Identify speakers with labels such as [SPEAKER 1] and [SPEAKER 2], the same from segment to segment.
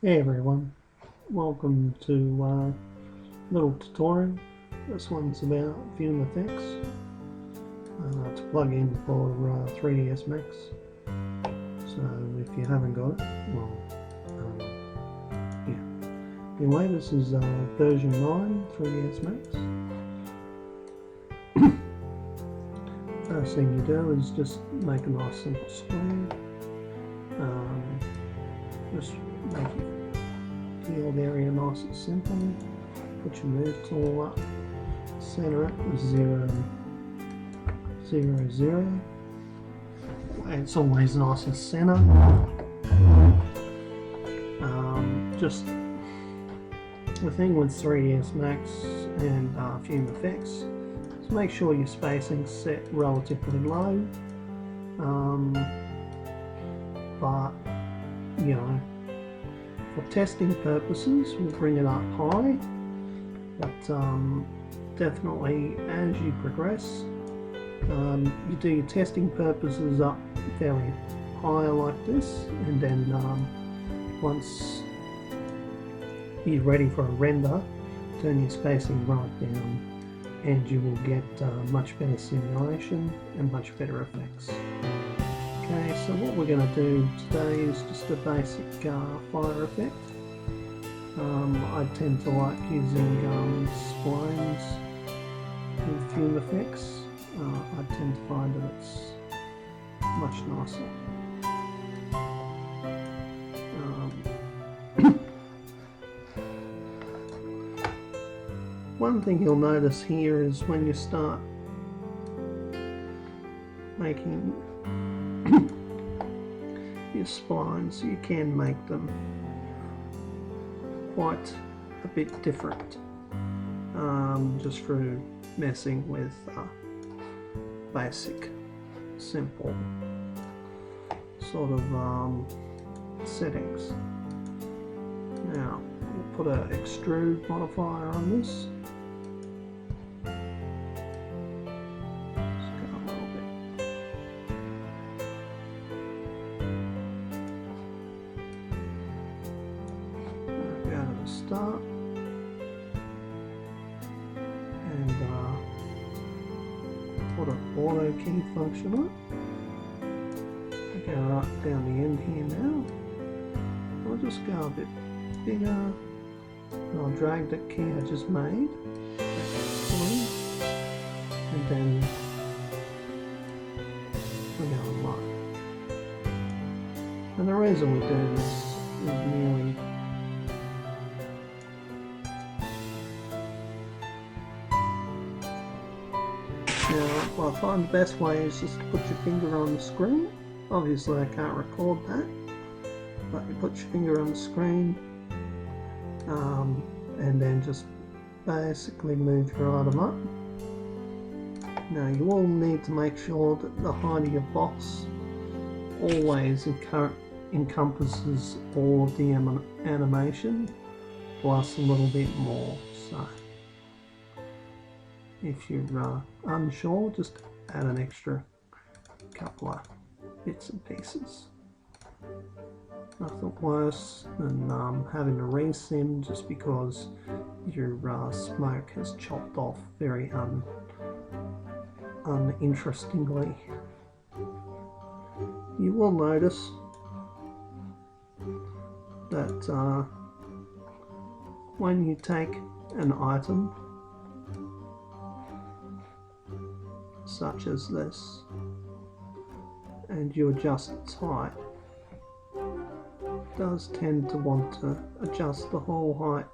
[SPEAKER 1] Hey everyone, welcome to little tutorial. This one's about Fume Fx to plug in for 3ds Max. So if you haven't got it, well, yeah. Anyway, this is version 9 3ds Max. First thing you do is just make a nice simple screen. Just make it field area nice and simple. Put your move tool up, center it with 0, 0, 0. It's always nice and center. Just the thing with 3ds Max and Fume Fx is make sure your spacing's set relatively low. But you know, for testing purposes, we'll bring it up high. But definitely, as you progress, you do your testing purposes up fairly high like this, and then once you're ready for a render, turn your spacing right down, and you will get much better simulation and much better effects. Okay, so what we're going to do today is just a basic fire effect. I tend to like using splines with Fume Fx. I tend to find that it's much nicer. One thing you'll notice here is when you start making your splines, you can make them quite a bit different just through messing with basic simple sort of settings. Now we'll put an extrude modifier on this. Start and put an auto key function on it. Go right down the end here now. I'll just go a bit bigger and I'll drag that key I just made and then we're going live. And the reason we do this is merely Now, I find the best way is just to put your finger on the screen. Obviously I can't record that, but you put your finger on the screen and then just basically move your item up. Now you will need to make sure that the height of your box always encompasses all of the animation plus a little bit more. So if you're unsure, just add an extra couple of bits and pieces. Nothing worse than having to resim just because your smoke has chopped off very uninterestingly. You will notice that when you take an item such as this and you adjust its height, it does tend to want to adjust the whole height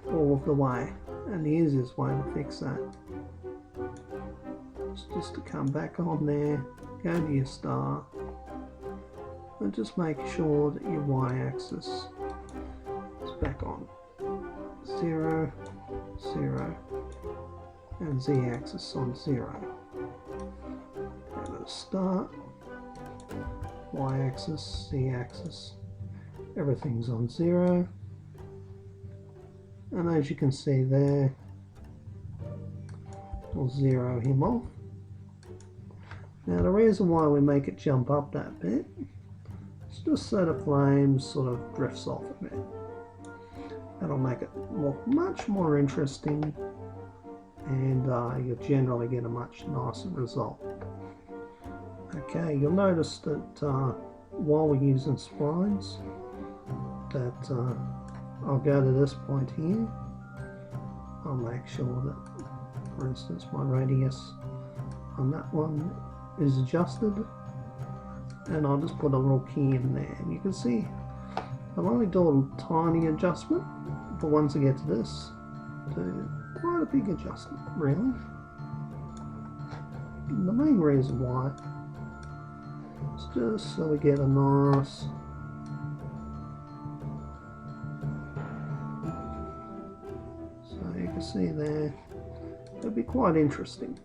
[SPEAKER 1] all of the way, and the easiest way to fix that is just to come back on there, go to your star and just make sure that your y-axis is back on 0, 0 and z-axis on 0. Go to the start, y-axis, z-axis, everything's on 0, and as you can see there, we'll zero him off. Now the reason why we make it jump up that bit It's just so the flame sort of drifts off a bit. That'll make it look much more interesting, and you'll generally get a much nicer result. Okay, you'll notice that while we're using splines, that I'll go to this point here. I'll make sure that, for instance, my radius on that one is adjusted, and I'll just put a little key in there. And you can see I'll only do a tiny adjustment, but once I get to this, do quite a big adjustment, really. And the main reason why is just so we get a nice you can see there, it'll be quite interesting.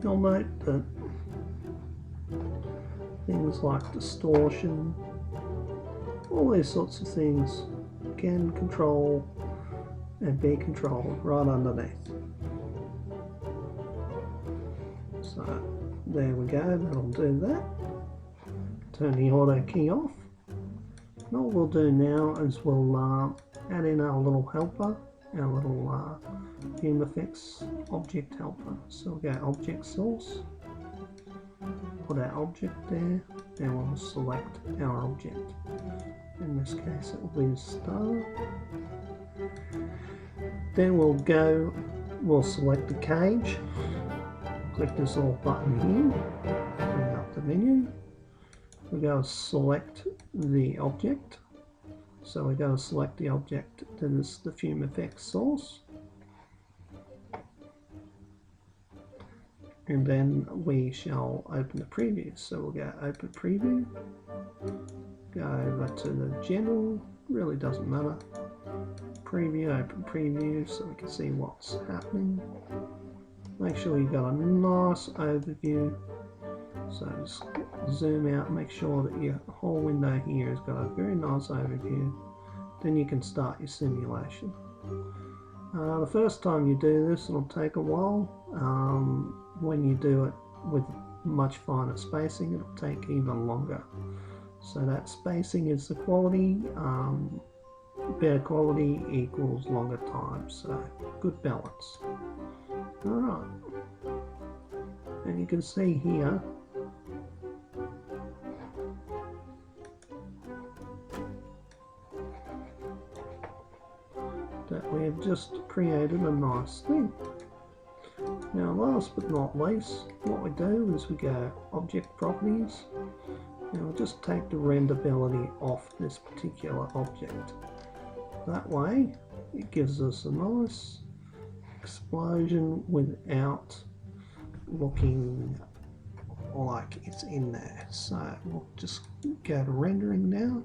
[SPEAKER 1] You'll note that things like distortion, all these sorts of things can control and be controlled right underneath. So there we go, that'll do that. Turn the auto key off. And all we'll do now is we'll add in our little helper, our little Fume Fx object helper. So we'll go object source, put our object there, and we'll select our object. In this case it will be a star. Then we'll select the cage, click this little button here, bring up the menu. We go select the object. So we go select the object that is the Fume Fx source. And then we shall open the preview. So we'll go open preview, go over to the general, really doesn't matter. Preview, open preview, so we can see what's happening. Make sure you've got a nice overview. So just zoom out, make sure that your whole window here has got a very nice overview. Then you can start your simulation. The first time you do this, it'll take a while. When you do it with much finer spacing, it'll take even longer. So that spacing is the quality. Better quality equals longer time, so good balance. Alright, and you can see here that we have just created a nice thing. Now last but not least, what we do is we go object properties, and we'll just take the renderability off this particular object. That way it gives us a nice explosion without looking like it's in there. So we'll just go to rendering now.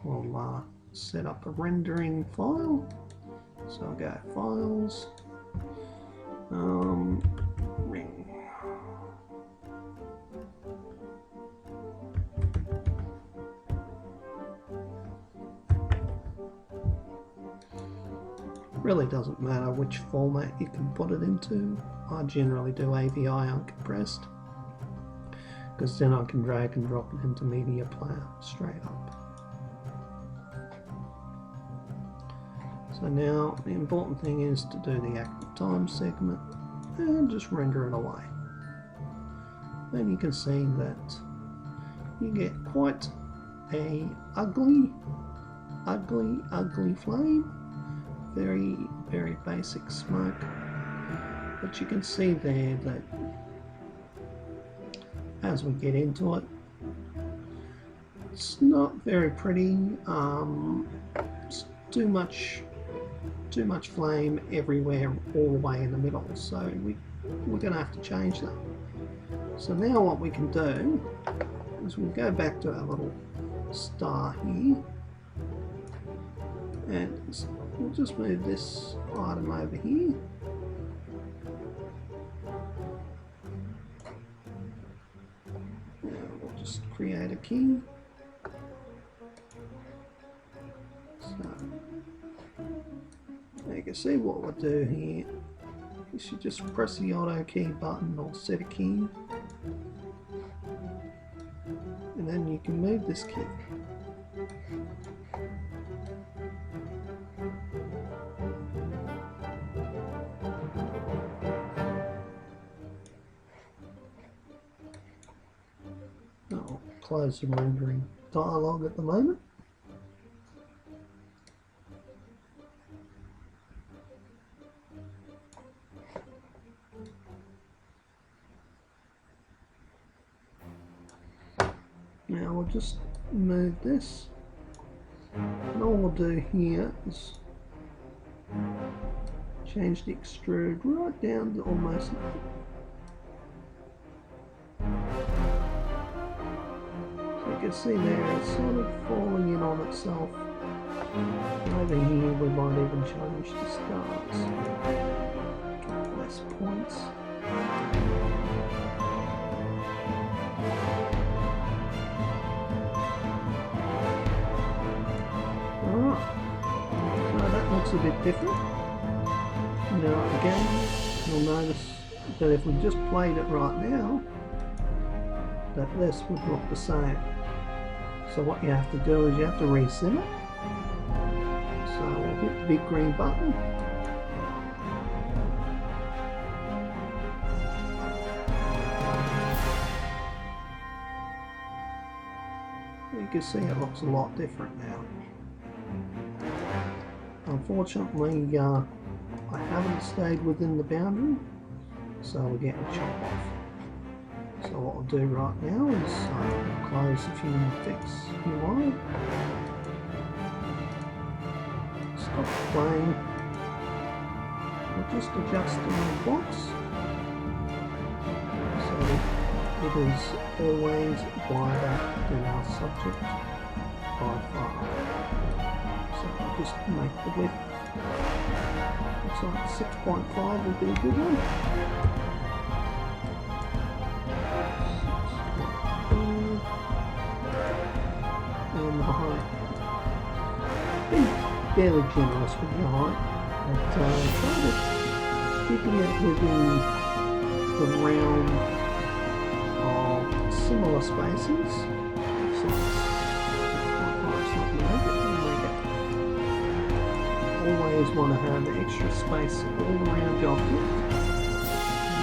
[SPEAKER 1] We'll set up a rendering file. So I'll go files, ring. Really doesn't matter which format you can put it into. I generally do AVI uncompressed, because then I can drag and drop it into Media Player straight up. So now the important thing is to do the active time segment and just render it away. Then you can see that you get quite a ugly flame. Very, very basic smoke. But you can see there that as we get into it, it's not very pretty. It's too much flame everywhere, all the way in the middle. So we're going to have to change that. So now what we can do is we'll go back to our little star here, and we'll just move this item over here. Now we'll just create a key. So, can see what we'll do here. You should just press the auto key button or set a key, and then you can move this key. I'll close the rendering dialog at the moment. Now we'll just move this, and all we'll do here is change the extrude right down to almost so you can see there it's sort of falling in on itself. Over here we might even change the stars, get less points. Looks a bit different. Now again, you'll notice that if we just played it right now, that this would look the same. So what you have to do is you have to resim it. So we'll hit the big green button. You can see it looks a lot different now. Unfortunately, I haven't stayed within the boundary, so we're getting chopped off. So what I'll do right now is close the Fume Fx UI, stop playing, we'll just adjust the box, so it is always wider than our subject by far. So I'll just make the width, looks like 6.5 would be a good one. 6.5. And the height, be fairly generous with the height, but try to keeping it within the realm of similar spaces. So always want to have extra space all around your object,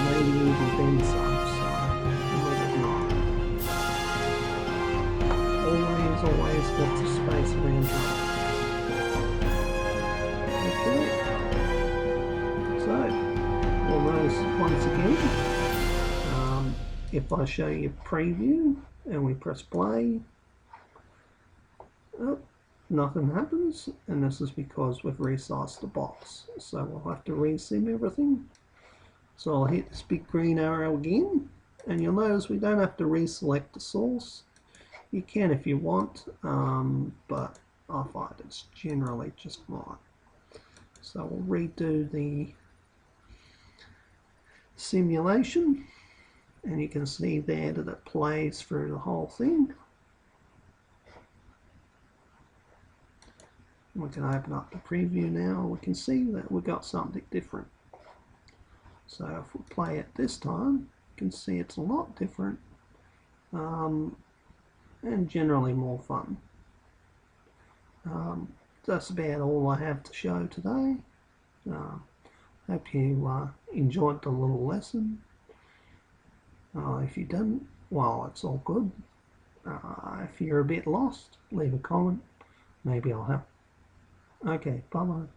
[SPEAKER 1] maybe even then some, so let it not. Always get the space around your object. Okay. So, we'll notice once again, if I show you preview and we press play, oh, nothing happens, and this is because we've resized the box, so we'll have to resim everything. So I'll hit this big green arrow again, and you'll notice we don't have to reselect the source. You can if you want, but I find it's generally just fine. So we'll redo the simulation, and you can see there that it plays through the whole thing. We can open up the preview now. We can see that we got something different. So if we play it this time, you can see it's a lot different, and generally more fun. That's about all I have to show today. Hope you enjoyed the little lesson. If you didn't, well, it's all good. If you're a bit lost, leave a comment. Maybe I'll help. Okay, bye-bye.